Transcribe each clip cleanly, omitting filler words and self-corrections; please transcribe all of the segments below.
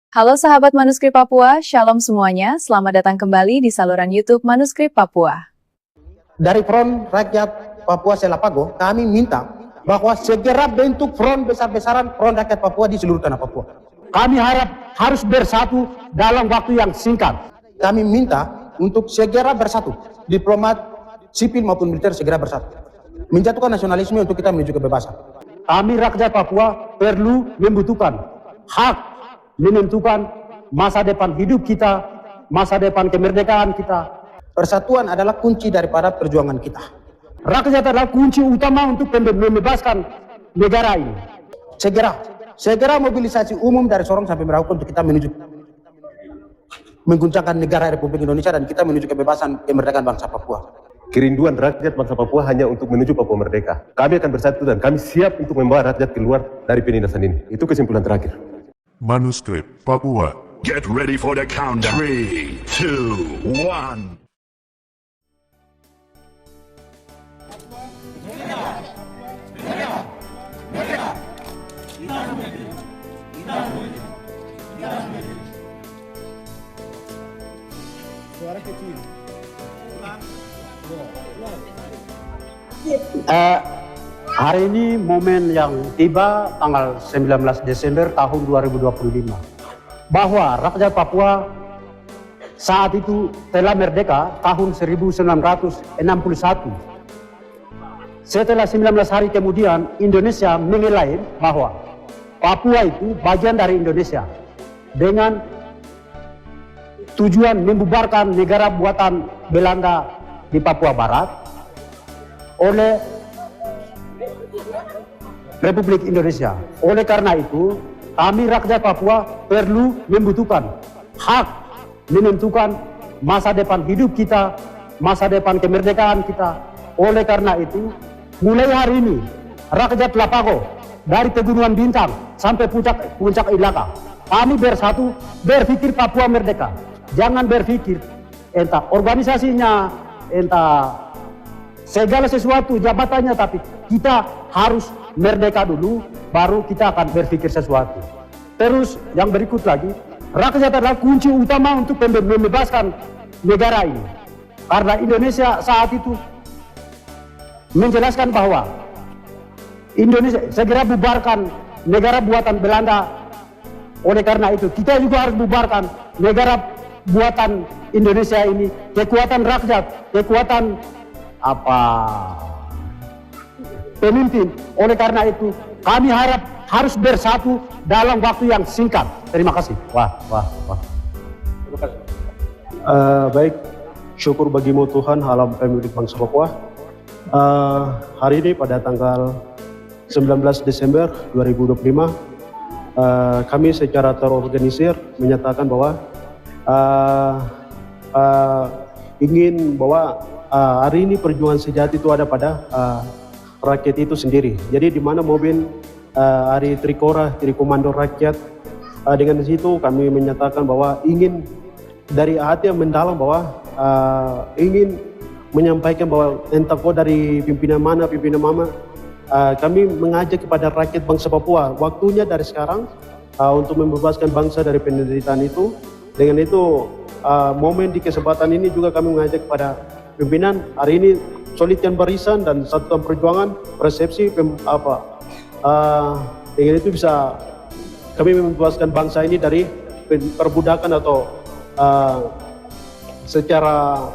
Halo sahabat Manuskrip Papua, Shalom semuanya. Selamat datang kembali di saluran YouTube Manuskrip Papua. Dari Front Rakyat Papua Selapago, kami minta bahwa segera bentuk front besar-besaran Front Rakyat Papua di seluruh tanah Papua. Kami harap harus bersatu dalam waktu yang singkat. Kami minta untuk segera bersatu, diplomat, sipil maupun militer segera bersatu. Menjatuhkan nasionalisme untuk kita menuju kebebasan. Kami rakyat Papua perlu membutuhkan hak menentukan masa depan hidup kita, masa depan kemerdekaan kita. Persatuan adalah kunci daripada perjuangan kita. Rakyat adalah kunci utama untuk membebaskan negara ini. Segera mobilisasi umum dari Sorong sampai Merauke untuk kita menuju mengguncangkan negara Republik Indonesia dan kita menuju kebebasan kemerdekaan bangsa Papua. Kerinduan rakyat bangsa Papua hanya untuk menuju Papua merdeka. Kami akan bersatu dan kami siap untuk membawa rakyat keluar dari penindasan ini. Itu kesimpulan terakhir. Manuskrip Papua. Get ready for the countdown. 3, 2, 1. Suara kecil. Hari ini momen yang tiba tanggal 19 Desember tahun 2025 bahwa rakyat Papua saat itu telah merdeka tahun 1961. Setelah 19 hari kemudian Indonesia menilai bahwa Papua itu bagian dari Indonesia dengan tujuan membubarkan negara buatan Belanda di Papua Barat oleh Republik Indonesia. Oleh karena itu, kami rakyat Papua perlu membutuhkan hak menentukan masa depan hidup kita, masa depan kemerdekaan kita. Oleh karena itu, mulai hari ini, rakyat Lapago dari Pegunungan Bintang sampai puncak Ilaka, kami bersatu berpikir Papua merdeka. Jangan berpikir entah organisasinya, entah segala sesuatu jabatannya, tapi kita harus merdeka dulu, baru kita akan berpikir sesuatu. Terus yang berikut lagi, rakyat adalah kunci utama untuk membebaskan negara ini. Karena Indonesia saat itu menjelaskan bahwa Indonesia segera bubarkan negara buatan Belanda. Oleh karena itu kita juga harus bubarkan negara buatan Indonesia ini, kekuatan rakyat, kekuatan pemimpin. Oleh karena itu kami harap harus bersatu dalam waktu yang singkat. Terima kasih. Terima kasih. Baik, syukur bagimu Tuhan, alam pemilik bangsa Papua. Hari ini pada tanggal 19 Desember 2025 kami secara terorganisir menyatakan bahwa ingin bahwa hari ini perjuangan sejati itu ada pada rakyat itu sendiri. Jadi di mana momen hari Trikora, Trikomando Rakyat, dengan situ kami menyatakan bahwa ingin dari hati yang mendalam bahwa ingin menyampaikan bahwa entah kau dari pimpinan mana, pimpinan mama, kami mengajak kepada rakyat bangsa Papua, waktunya dari sekarang untuk membebaskan bangsa dari penderitaan itu. Dengan itu momen di kesempatan ini juga kami mengajak kepada pimpinan hari ini solidkan barisan dan satukan perjuangan persepsi dengan itu bisa kami membebaskan bangsa ini dari perbudakan atau secara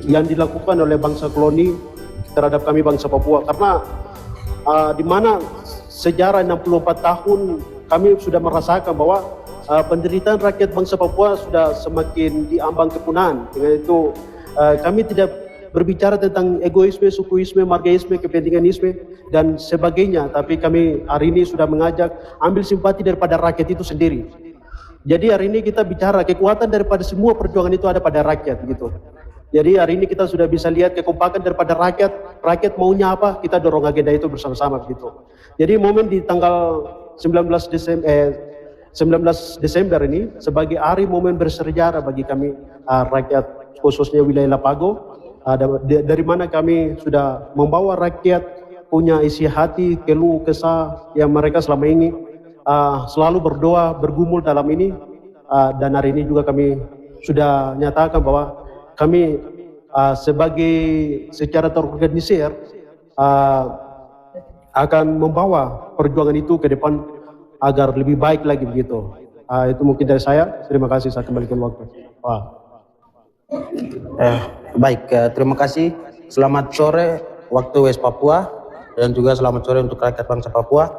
yang dilakukan oleh bangsa koloni terhadap kami bangsa Papua. Karena di mana sejarah 64 tahun kami sudah merasakan bahwa penderitaan rakyat bangsa Papua sudah semakin diambang kepunahan. Dengan itu kami tidak berbicara tentang egoisme, sukuisme, margaisme, kepentinganisme dan sebagainya, tapi kami hari ini sudah mengajak ambil simpati daripada rakyat itu sendiri. Jadi hari ini kita bicara kekuatan daripada semua perjuangan itu ada pada rakyat gitu. Jadi hari ini kita sudah bisa lihat kekompakan daripada rakyat maunya apa, kita dorong agenda itu bersama-sama gitu. Jadi momen di tanggal 19 Desember ini sebagai hari momen bersejarah bagi kami rakyat khususnya wilayah Lapago, dari mana kami sudah membawa rakyat punya isi hati, keluh kesah yang mereka selama ini selalu berdoa, bergumul dalam ini, dan hari ini juga kami sudah nyatakan bahwa kami sebagai secara terorganisir akan membawa perjuangan itu ke depan agar lebih baik lagi begitu. Itu mungkin dari saya. Terima kasih, saya kembalikan waktu. Baik, terima kasih. Selamat sore waktu West Papua dan juga selamat sore untuk rakyat bangsa Papua.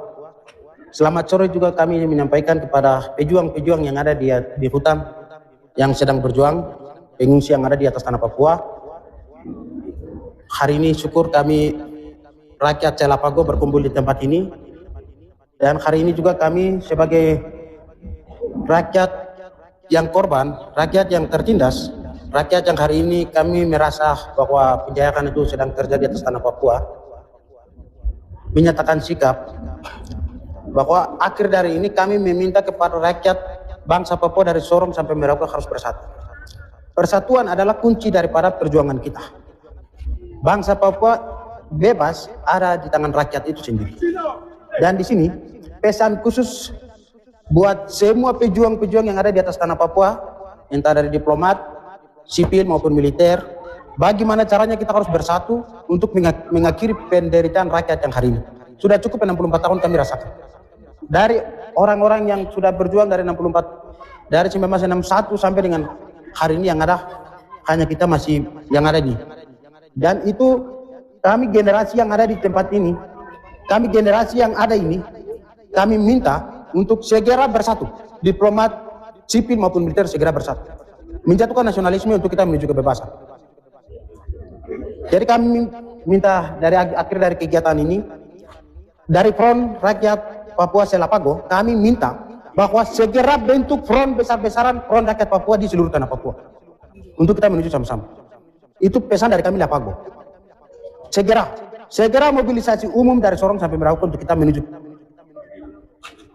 Selamat sore juga kami menyampaikan kepada pejuang-pejuang yang ada di hutan yang sedang berjuang, pengungsi yang ada di atas tanah Papua. Hari ini syukur kami rakyat Selapago berkumpul di tempat ini, dan hari ini juga kami sebagai rakyat yang korban, rakyat yang tertindas, rakyat yang hari ini kami merasa bahwa penjajahan itu sedang terjadi di atas tanah Papua, menyatakan sikap bahwa akhir dari ini kami meminta kepada rakyat bangsa Papua dari Sorong sampai Merauke harus bersatu. Persatuan adalah kunci daripada perjuangan kita. Bangsa Papua bebas ada di tangan rakyat itu sendiri. Dan di sini pesan khusus buat semua pejuang-pejuang yang ada di atas tanah Papua, entah dari diplomat, sipil maupun militer, bagaimana caranya kita harus bersatu untuk mengakhiri penderitaan rakyat yang hari ini. Sudah cukup 64 tahun kami rasakan. Dari orang-orang yang sudah berjuang dari 1961 sampai dengan hari ini yang ada hanya kita masih yang ada di. Dan itu kami generasi yang ada di tempat ini, kami generasi yang ada ini, kami minta untuk segera bersatu, diplomat, sipil maupun militer segera bersatu, menjatuhkan nasionalisme untuk kita menuju kebebasan. Jadi kami minta dari akhir dari kegiatan ini, dari Front Rakyat Papua Selapago, kami minta bahwa segera bentuk front besar-besaran Front Rakyat Papua di seluruh tanah Papua untuk kita menuju sama-sama. Itu pesan dari kami Lapago. Segera mobilisasi umum dari Sorong sampai Merauke untuk kita menuju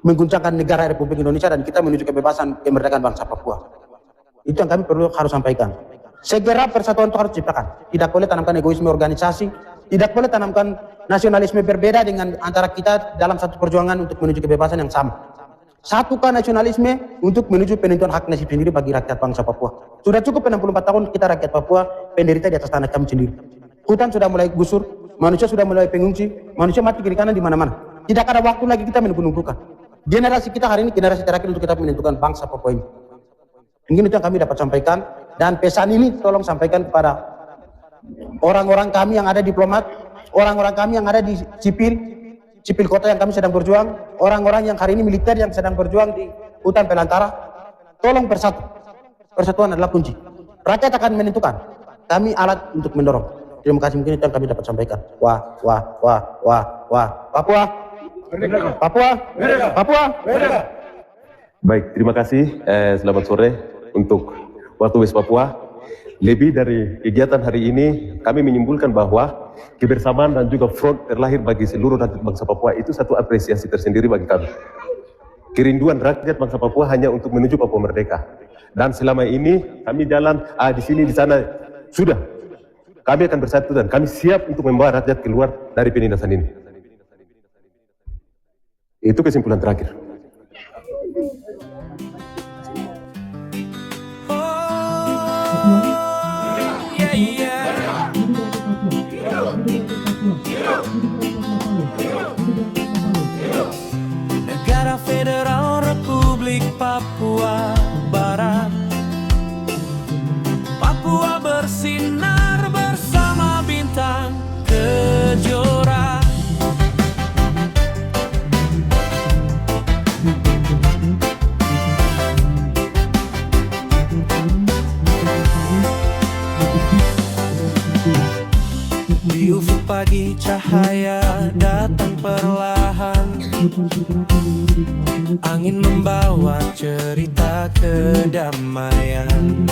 mengguncangkan negara Republik Indonesia dan kita menuju kebebasan kemerdekaan bangsa Papua. Itu yang kami harus sampaikan. Segera persatuan itu harus diciptakan. Tidak boleh tanamkan egoisme organisasi, tidak boleh tanamkan nasionalisme berbeda dengan antara kita dalam satu perjuangan untuk menuju kebebasan yang sama. Satukan nasionalisme untuk menuju penentuan hak nasib sendiri bagi rakyat bangsa Papua. Sudah cukup 64 tahun kita rakyat Papua penderita di atas tanah kami sendiri. Hutan sudah mulai gusur, manusia sudah mulai pengungsi, manusia mati kiri kanan di mana-mana. Tidak ada waktu lagi kita menunggu-nunggukan. Generasi kita hari ini generasi terakhir untuk kita menentukan bangsa Papua ini. Mungkin itu yang kami dapat sampaikan, dan pesan ini tolong sampaikan kepada orang-orang kami yang ada diplomat, orang-orang kami yang ada di sipil kota yang kami sedang berjuang, orang-orang yang hari ini militer yang sedang berjuang di hutan belantara, tolong bersatu. Persatuan adalah kunci. Rakyat akan menentukan. Kami alat untuk mendorong. Terima kasih, mungkin itu yang kami dapat sampaikan. Papua. Papua. Papua. Baik, terima kasih. Selamat sore untuk waktu West Papua. Lebih dari kegiatan hari ini, kami menyimpulkan bahwa kebersamaan dan juga front terlahir bagi seluruh rakyat bangsa Papua itu satu apresiasi tersendiri bagi kami. Kerinduan rakyat bangsa Papua hanya untuk menuju Papua merdeka. Dan selama ini kami jalan di sini di sana sudah. Kami akan bersatu dan kami siap untuk membawa rakyat keluar dari penindasan ini. Itu kesimpulan terakhir. Negara Federal Republik Papua Barat, Papua bersinar bersama bintang kejora. Di ufuk pagi cahaya datang perlahan, angin membawa cerita kedamaian.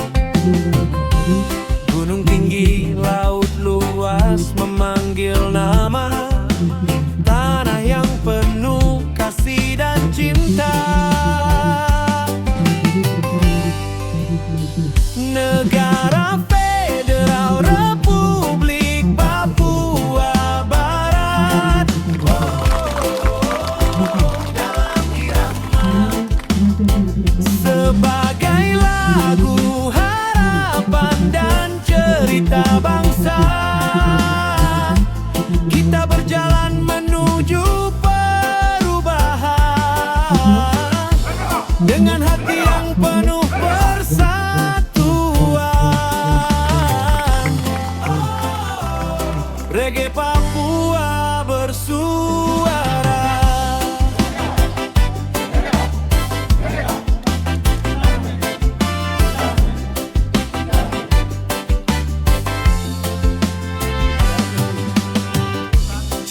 Gunung tinggi, laut luas memanggil nama, tanah yang penuh kasih dan cinta. Negara Federal Republik Papua Barat, dalam irama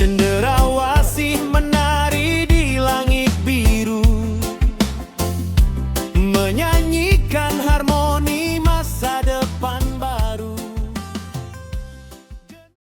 Cendera